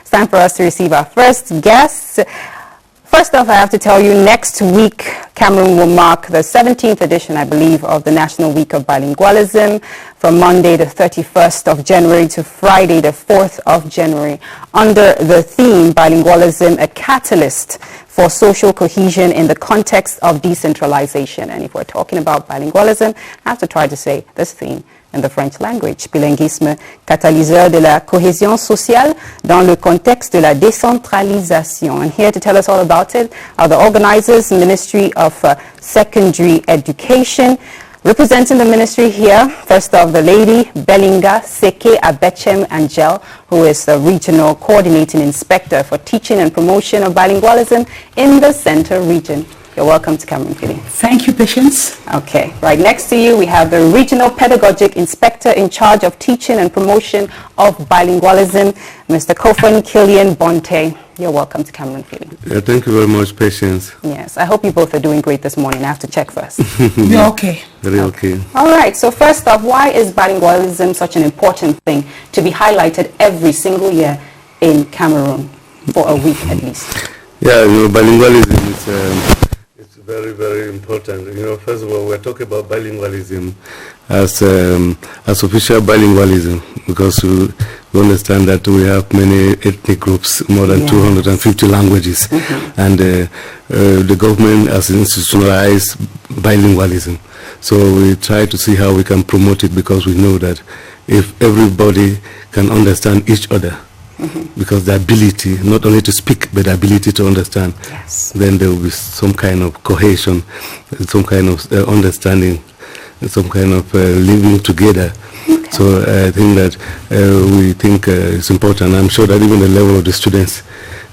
It's time for us to receive our first guest. First off, I have to tell you, next week, Cameroon will mark the 17th edition, I believe, of the National Week of Bilingualism, from Monday the 31st of January to Friday the 4th of January, under the theme, Bilingualism, a catalyst for social cohesion in the context of decentralization. And if we're talking about bilingualism, I have to try to say this theme in the French language. Bilinguisme, catalyseur de la cohésion sociale dans le contexte de la décentralisation. And here to tell us all about it are the organizers, Ministry of Secondary Education. Representing the ministry here, first off, the lady, Belinga Seke Abechem Angel, who is the Regional Coordinating Inspector for Teaching and Promotion of Bilingualism in the Center Region. You're welcome to Cameroon Feeling. Thank you, Patience. Okay, right next to you we have the Regional Pedagogic Inspector in charge of Teaching and Promotion of Bilingualism, Mr. Kofan Kilian Bonte. You're welcome to Cameroon Feeling. Yeah, thank you very much, Patience. Yes, I hope you both are doing great this morning. I have to check first. You're okay. Very okay. All right, so first off, why is bilingualism such an important thing to be highlighted every single year in Cameroon, for a week at least? Yeah, you know, bilingualism is it's very, very important. You know, first of all, we're talking about bilingualism as official bilingualism, because we understand that we have many ethnic groups, more than 250 languages, and the government has institutionalized bilingualism. So we try to see how we can promote it, because we know that if everybody can understand each other, because the ability not only to speak but the ability to understand, then there will be some kind of cohesion, some kind of understanding, some kind of living together. So I think that we think it's important. I'm sure that even the level of the students,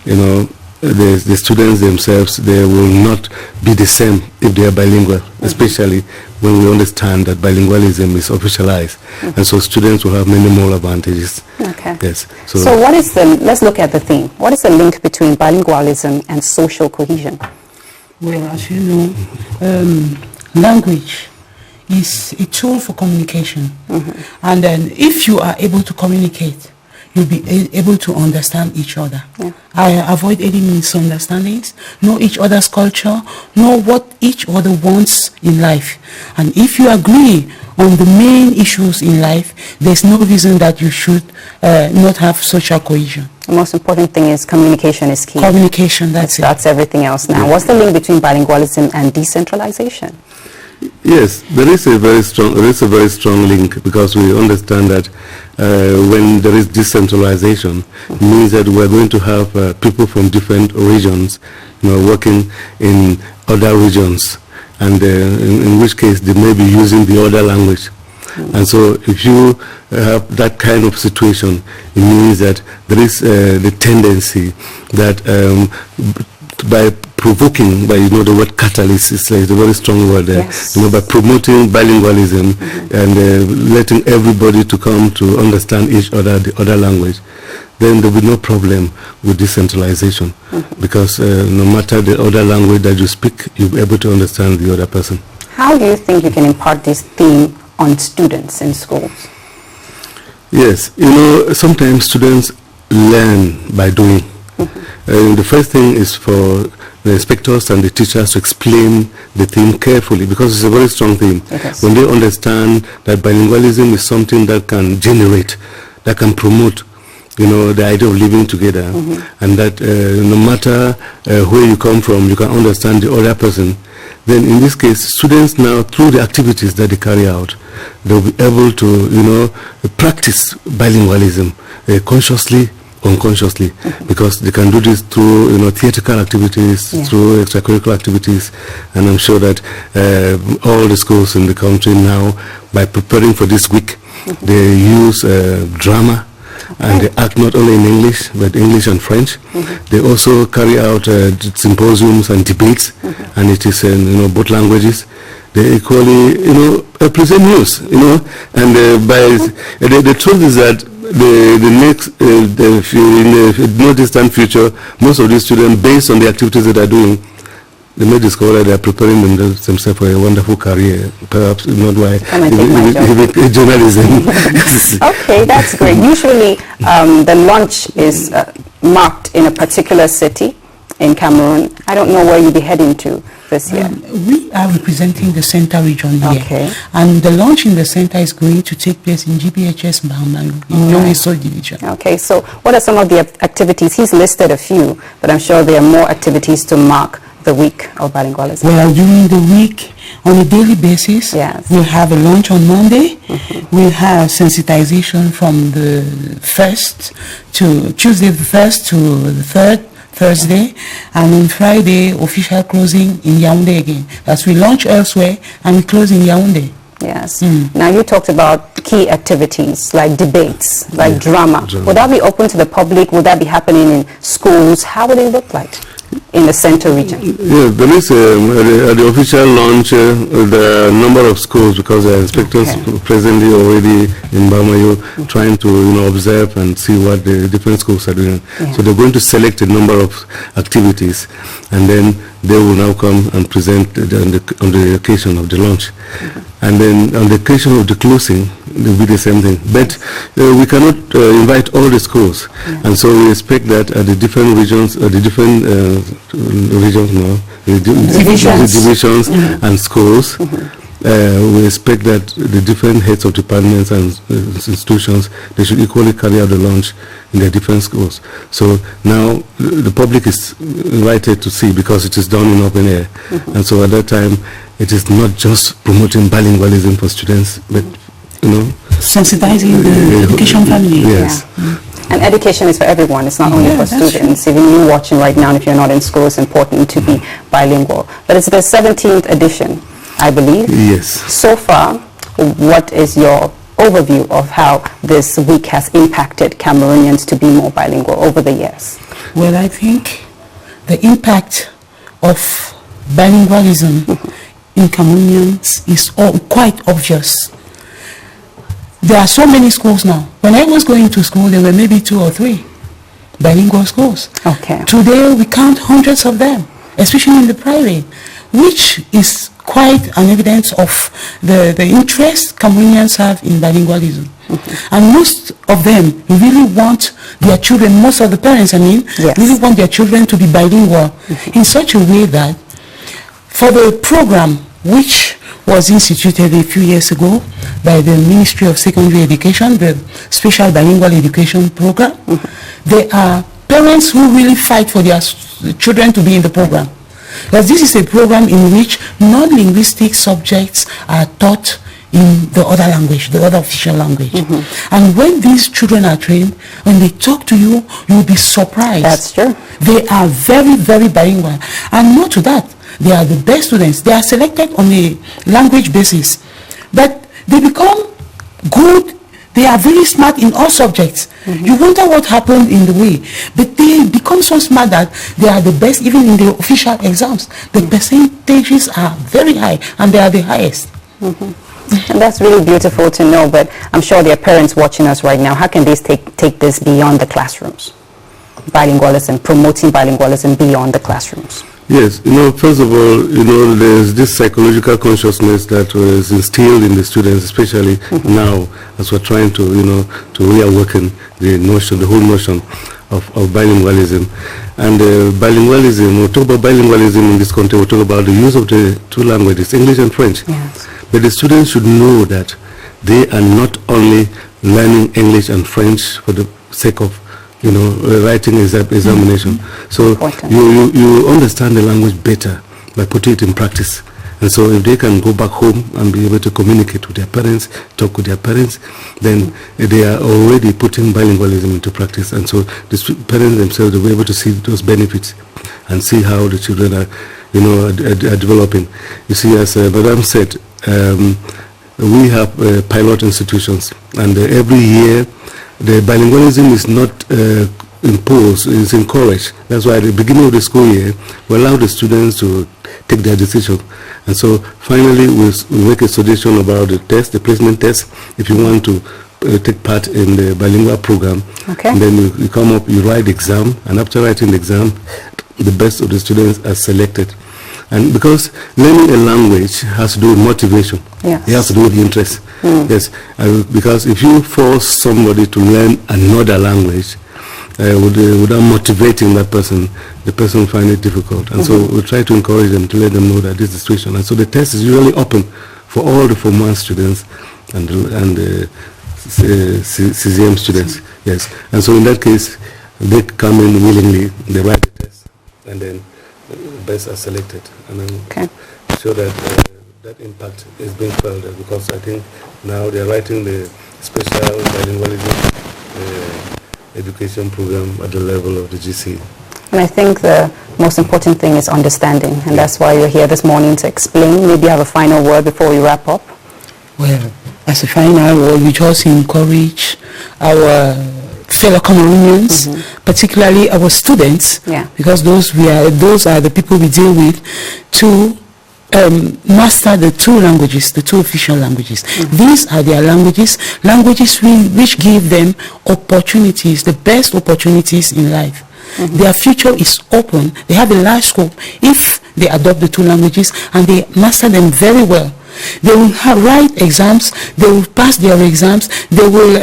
you know, the students themselves, they will not be the same if they are bilingual, especially when we understand that bilingualism is officialized. And so students will have many more advantages. Okay. Yes. So what is let's look at the theme. What is the link between bilingualism and social cohesion? Well, as you know, language is a tool for communication. And then if you are able to communicate, you'll be able to understand each other. Avoid any misunderstandings, know each other's culture, know what each other wants in life. And if you agree on the main issues in life, there's no reason that you should not have social cohesion. The most important thing is communication is key. Communication, that's it. That's everything else now. What's the link between bilingualism and decentralization? Yes, there is a very strong link, because we understand that when there is decentralization, it means that we're going to have people from different regions, you know, working in other regions, and in which case they may be using the other language. And so if you have that kind of situation, it means that there is the tendency that by provoking, by, you know, the word catalyst is a very strong word there, you know, by promoting bilingualism and letting everybody to come to understand each other, the other language, then there will be no problem with decentralization, because no matter the other language that you speak, you'll be able to understand the other person. How do you think you can impart this theme on students in schools? Yes, you know, sometimes students learn by doing. The first thing is for the inspectors and the teachers to explain the theme carefully, because it's a very strong theme. When they understand that bilingualism is something that can generate, that can promote, you know, the idea of living together, and that no matter where you come from, you can understand the other person, then in this case, students now, through the activities that they carry out, they'll be able to, you know, practice bilingualism consciously, unconsciously, because they can do this through, you know, theatrical activities, through extracurricular activities. And I'm sure that all the schools in the country now, by preparing for this week, they use drama, and they act not only in English, but English and French. They also carry out symposiums and debates, and it is in, you know, both languages. They equally, you know, present news, you know, and the truth is that the next, in the no distant future, most of these students, based on the activities that they're doing, they may discover that they are preparing themselves for a wonderful career, perhaps not why journalism. Okay, that's great. Usually the lunch is marked in a particular city in Cameroon. I don't know where you'll be heading to this year. We are representing the center region here. Okay. And the launch in the center is going to take place in GBHS Bamayo, in Yomeso division. Okay, so what are some of the activities? He's listed a few, but I'm sure there are more activities to mark the week of bilingualism. Well, during the week, on a daily basis, yes, we'll have a lunch on Monday. We'll have sensitization from the 1st to Tuesday the 1st to the 3rd, Thursday, and on Friday, official closing in Yaoundé again. As we launch elsewhere and we close in Yaoundé. Yes. Now you talked about key activities like debates, like drama. Would that be open to the public? Would that be happening in schools? How would it look like in the center region? Yeah, there is at the official launch the number of schools, because the inspectors presently already in Bamayo trying to observe and see what the different schools are doing. So they're going to select a number of activities, and then they will now come and present on the occasion of the launch. And then on the occasion of the closing, it will be the same thing. But we cannot invite all the schools. And so we expect that at the different regions, the different regions now, the divisions and schools, we expect that the different heads of departments and institutions, they should equally carry out the launch in their different schools. So now the public is invited to see, because it is done in open air. And so at that time, it is not just promoting bilingualism for students, but sensitizing the education family. Yes. And education is for everyone. It's not only for students. Even you watching right now, and if you're not in school, it's important to be bilingual. But it's the 17th edition, I believe. Yes. So far, what is your overview of how this week has impacted Cameroonians to be more bilingual over the years? Well, I think the impact of bilingualism in Cameroonians is quite obvious. There are so many schools now. When I was going to school, there were maybe 2 or 3 bilingual schools. Okay. Today, we count hundreds of them, especially in the private, which is quite an evidence of the interest Cameroonians have in bilingualism. And most of them really want their children, most of the parents, really want their children to be bilingual in such a way that for the program, which was instituted a few years ago by the Ministry of Secondary Education, the Special Bilingual Education Program, there are parents who really fight for their children to be in the program. Because this is a program in which non-linguistic subjects are taught in the other language, the other official language. And when these children are trained, when they talk to you, you'll be surprised. That's true. They are very, very bilingual. And not to that, they are the best students. They are selected on a language basis. But they become good. They are very smart in all subjects. You wonder what happened in the way. But they become so smart that they are the best even in the official exams. The percentages are very high, and they are the highest. And that's really beautiful to know, but I'm sure there are parents watching us right now. How can they take this beyond the classrooms? Bilingualism, promoting bilingualism beyond the classrooms. Yes, first of all, there's this psychological consciousness that was instilled in the students, especially now, as we're trying to, to reawaken the whole notion of bilingualism. And bilingualism, we'll talk about bilingualism in this context, we'll talk about the use of the 2 languages, English and French. Yes. But the students should know that they are not only learning English and French for the sake of writing examination. So you understand the language better by putting it in practice. And so if they can go back home and be able to communicate with their parents, talk with their parents, then they are already putting bilingualism into practice. And so the parents themselves will be able to see those benefits and see how the children are developing. You see, as Madame said, we have pilot institutions, and every year the bilingualism is not imposed, it's encouraged. That's why at the beginning of the school year, we allow the students to take their decision. And so finally we make a suggestion about the test, the placement test, if you want to take part in the bilingual program. Okay. And then you come up, you write the exam, and after writing the exam, the best of the students are selected. And because learning a language has to do with motivation, it has to do with interest. Yes, because if you force somebody to learn another language, without motivating that person, the person will find it difficult. And so we try to encourage them, to let them know that this is the situation. And so the test is usually open for all the Form 1 students and CZM students. Yes. And so in that case, they come in willingly, they write the test, and then best are selected. And then show that that impact is being felt there, because I think now they're writing the special bilingualism education program at the level of the GC. And I think the most important thing is understanding, and that's why you're here this morning to explain. Maybe you have a final word before we wrap up. Well, as a final word, we just encourage our fellow Cameroonians, particularly our students, because those are the people we deal with, to master the two languages, the two official languages. These are their languages which give them opportunities, the best opportunities in life. Their future is open. They have a large scope if they adopt the two languages and they master them very well. They will write exams, they will pass their exams, they will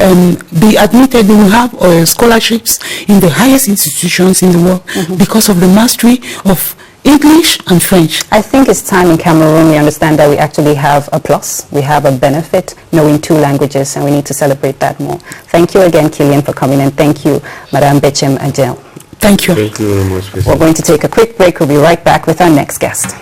be admitted, they will have scholarships in the highest institutions in the world because of the mastery of English and French. I think it's time in Cameroon we understand that we actually have a plus, we have a benefit knowing two languages, and we need to celebrate that more. Thank you again, Killian, for coming, and thank you, Madame Bechem Adjel. Thank you. Thank you very much. We're going to take a quick break. We'll be right back with our next guest.